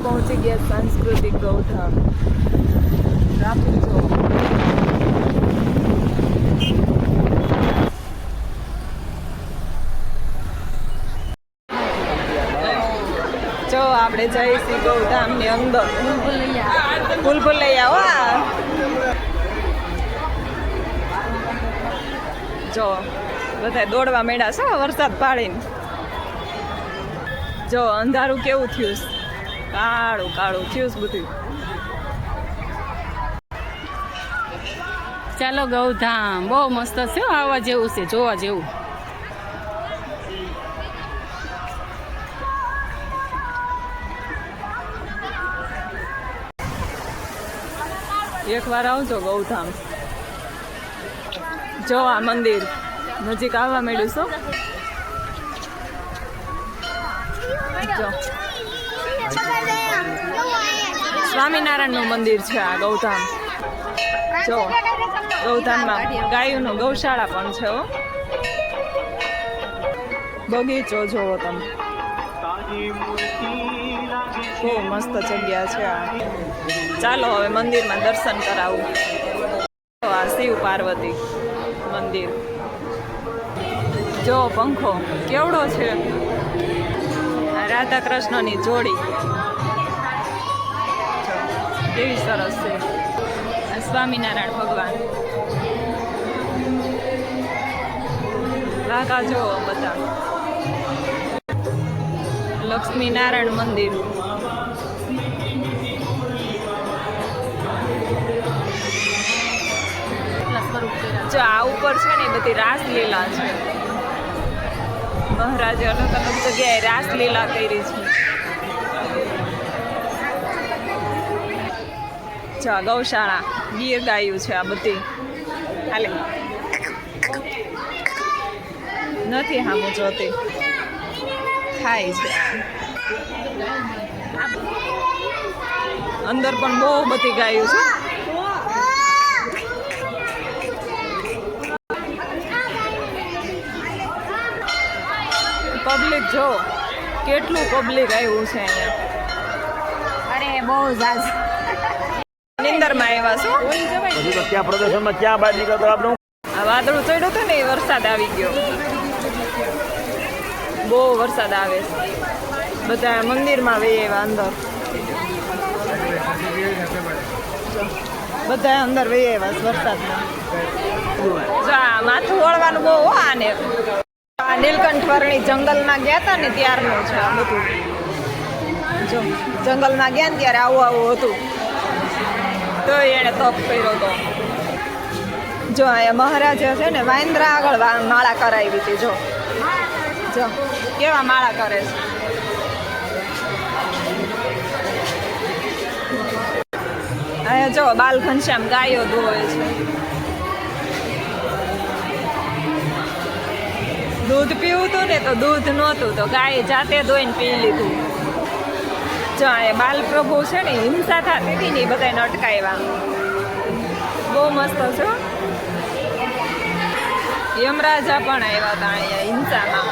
પહોંચી ગયા સાંસ્કૃતિક ગૌધામ. ટ્રાફિક જો આપણે જઈશું ગૌધામ ની અંદર. ભૂલભુલૈયા વાહ જો બધા દોડવા મેળા છે વરસાદ પાડીને. જો અંધારું કેવું થયું, કાળું કાળું થયું બધું. ચાલો ગૌધામ બહુ મસ્ત છે, આવવા જેવું છે, જોવા જેવું. એકવાર આવજો ગૌધામ. જો આ મંદિર નજીક આવવા માંડ્યું છો. જો સ્વામિનારાયણનું મંદિર છે આ ગૌધામ. જો ગૌધામમાં ગાયોનું ગૌશાળા પણ છે. બગીચો જોવો તમે, બહુ મસ્ત જગ્યા છે આ. ચાલો હવે મંદિરમાં દર્શન કરાવું. આ શિવ પાર્વતી મંદિર. જો પંખો કેવડો છે, રાધા કૃષ્ણની જોડી કેવી સરસ છે. સ્વામિનારાયણ ભગવાન રાધા જો બધા. લક્ષ્મીનારાયણ મંદિર. જો આ ઉપર છે ને બધી રાસલીલા છે. મહારાજે અલગ અલગ જગ્યાએ રાસલીલા કરી છે. જો ગૌશાળા, ગીર ગાયું છે આ બધી. હાલે નથી હામું જોતી, ખાય છે. અંદર પણ બહુ બધી ગાયું છે. પબ્લિક જો કેટલું પબ્લિક આવ્યું છે અહીંયા. અરે બહુ જાજ નિંદરમાં આવ્યા છો. ક્યાં પ્રદર્શનમાં ક્યાં બહાર નીકળતો આપણું આ વાદળું ચડ્યું હતું ને, વરસાદ આવી ગયો. બહુ વરસાદ આવે છે. બધા મંદિરમાં વહી આવ્યા અંદર. બધા અંદર વહી આવ્યા વરસાદમાં. માથું વળવાનું બહુ. આને આ નીલકંઠ વર્ણી જંગલમાં ગયા હતા ને ત્યારનું છે આ બધું. જો જંગલમાં ગયા ને ત્યારે આવું આવું હતું, તો એણે તપ કર્યો હતો. જો અહીંયા મહારાજે છે ને વાંદરા આગળ માળા કરાવી હતી. જો જો કેવા માળા કરે છે. અહીંયા જો બાલ ઘનશ્યામ ગાયો ધોવે છે. દૂધ પીવું હતું ને તો દૂધ નહોતું, તો ગાયે જાતે ધોઈને પી લીધું. જો અહીંયા બાલપ્રભુ છે ને હિંસા થતી હતી ને એ બધાને અટકાવ્યા. બહુ મસ્ત છે. યમરાજા પણ આવ્યા હતા અહીંયા હિંસામાં.